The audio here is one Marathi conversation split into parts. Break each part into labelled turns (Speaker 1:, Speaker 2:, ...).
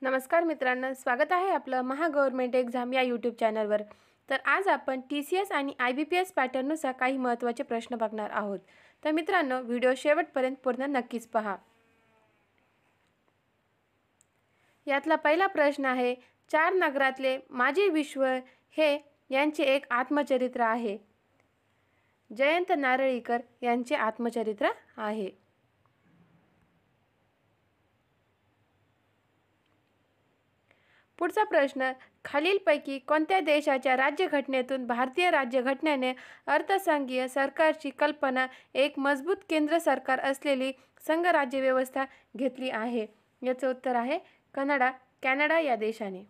Speaker 1: नमस्कार मित्रांनो, स्वागत आहे आपलं महा गव्हर्नमेंट एक्झाम या यूट्यूब चॅनलवर। तर आज आपण TCS आणि IBPS पॅटर्ननुसार काही महत्त्वाचे प्रश्न बघणार आहोत। तर मित्रांनो, व्हिडिओ शेवटपर्यंत पूर्ण नक्कीच पहा। यातला पहिला प्रश्न आहे, 4 नगरातले माझे विश्व हे यांचे एक आत्मचरित्र आहे। जयंत नारळीकर यांचे आत्मचरित्र आहे। पुढचा प्रश्न, खालीलपैकी कोणत्या देशाच्या राज्यघटनेतून भारतीय राज्यघटनेने अर्थसंघीय सरकारची कल्पना एक मजबूत केंद्र सरकार असलेली संघराज्य व्यवस्था घेतली आहे? याचं उत्तर आहे कॅनडा या देशाने।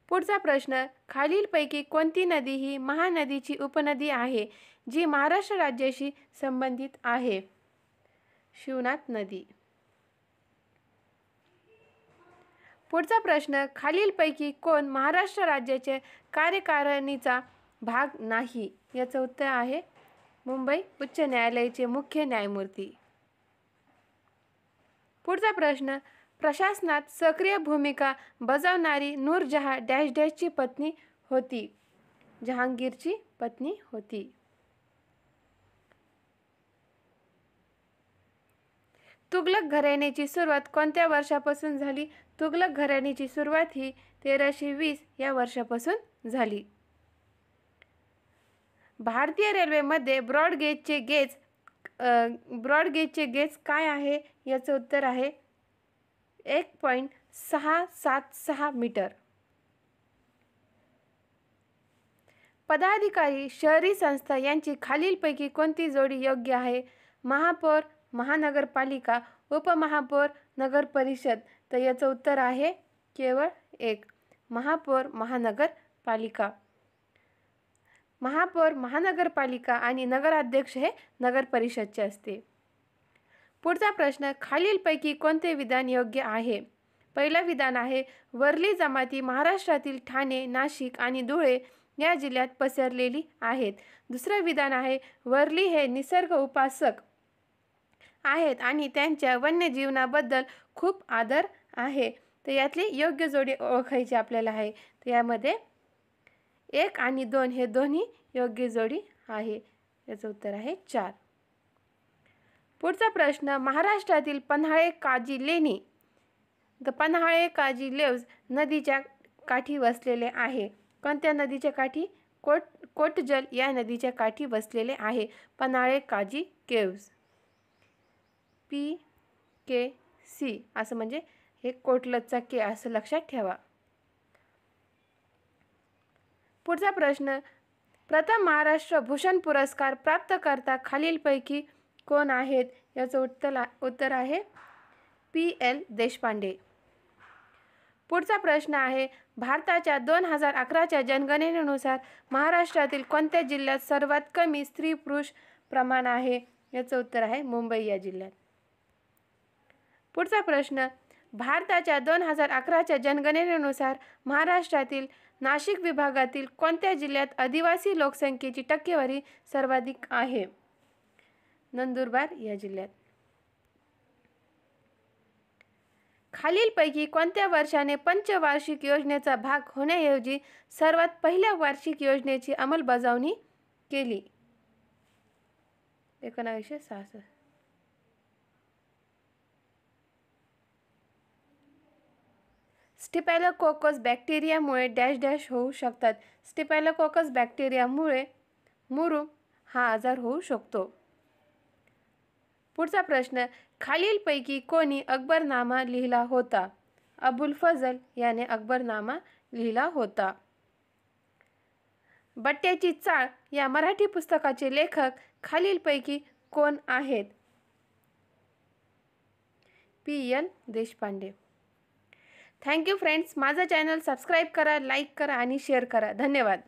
Speaker 1: पुढचा प्रश्न, खालीलपैकी कोणती नदी ही महानदीची उपनदी आहे जी महाराष्ट्र राज्याशी संबंधित आहे? शिवनाथ नदी। पुढचा प्रश्न, खालीलपैकी कोण महाराष्ट्र राज्याचे कार्यकारिणीचा भाग नाही? याचं उत्तर आहे मुंबई उच्च न्यायालयाचे मुख्य न्यायमूर्ती। पुढचा प्रश्न, प्रशासनात सक्रिय भूमिका बजावणारी नूरजहाँ डॅश डॅशची पत्नी होती? जहांगीरची पत्नी होती। तुघलक घराण्याची सुरुवात कोणत्या वर्षापासून झाली? तुघलक घराण्याची सुरुवात ही 1320 या वर्षापासून झाली। भारतीय रेल्वेमध्ये ब्रॉड गेजचे गेज काय आहे? याचं उत्तर आहे 1.676 मीटर। पदाधिकारी शहरी संस्था यांची खालीलपैकी कोणती जोडी योग्य आहे? महापौर, महानगरपालिका, उपमहापौर, नगर परिषद। तर याचं उत्तर आहे केवळ एक, महापौर महानगरपालिका। महापौर महानगरपालिका आणि नगराध्यक्ष हे नगर परिषदचे असते। पुढचा प्रश्न, खालीलपैकी कोणते विधान योग्य आहे? पहिलं विधान आहे, वरली जमाती महाराष्ट्रातील ठाणे, नाशिक आणि धुळे या जिल्ह्यात पसरलेली आहेत। दुसरं विधान आहे, वरली हे निसर्ग उपासक आहेत आणि त्यांच्या वन्यजीवनाबद्दल खूप आदर आहे। तर यातली योग्य जोडी ओळखायची आपल्याला आहे। तर यामध्ये 1 आणि 2 हे दोन्ही योग्य जोडी आहे। याचं उत्तर आहे 4। पुढचा प्रश्न, महाराष्ट्रातील पन्हाळे काजी लेणी पन्हाळे काजी लेव्स नदीच्या काठी वसलेले आहे। कोणत्या नदीच्या काठी? कोटजल या नदीच्या काठी वसलेले आहे पन्हाळे काजी केव्स। PKC असं म्हणजे हे कोटलचा के असं लक्षात ठेवा। पुढचा प्रश्न, प्रथम महाराष्ट्र भूषण पुरस्कार प्राप्तकर्ता खालीलपैकी कोण आहेत? याचं उत्तर आहे PL देशपांडे। पुढचा प्रश्न आहे, भारताच्या 2011च्या जनगणनेनुसार महाराष्ट्रातील कोणत्या जिल्ह्यात सर्वात कमी स्त्री पुरुष प्रमाण आहे? याचं उत्तर आहे मुंबई या जिल्ह्यात। पुढचा प्रश्न, भारताच्या 2011च्या जनगणनेनुसार महाराष्ट्रातील नाशिक विभागातील कोणत्या जिल्ह्यात आदिवासी लोकसंख्येची टक्केवारी सर्वाधिक आहे? नंदुरबार या जिल्ह्यात। खालीलपैकी कोणत्या वर्षाने पंचवार्षिक योजनेचा भाग होण्याऐवजी सर्वात पहिल्या वार्षिक योजनेची अंमलबजावणी केली? 1966। स्टेफिलोकोकस बॅक्टेरियामुळे डॅश डॅश होऊ शकतात। स्टेफिलोकोकस बॅक्टेरियामुळे मुरू हा आजार होऊ शकतो। पुढचा प्रश्न, खालीलपैकी कोणी अकबरनामा लिहिला होता? अबुल फजल याने अकबरनामा लिहिला होता। बट्ट्याची चाळ या मराठी पुस्तकाचे लेखक खालीलपैकी कोण आहेत? PL देशपांडे। थँक्यू फ्रेंड्स, माझा चॅनल सबस्क्राईब करा, लाईक करा आणि शेअर करा। धन्यवाद।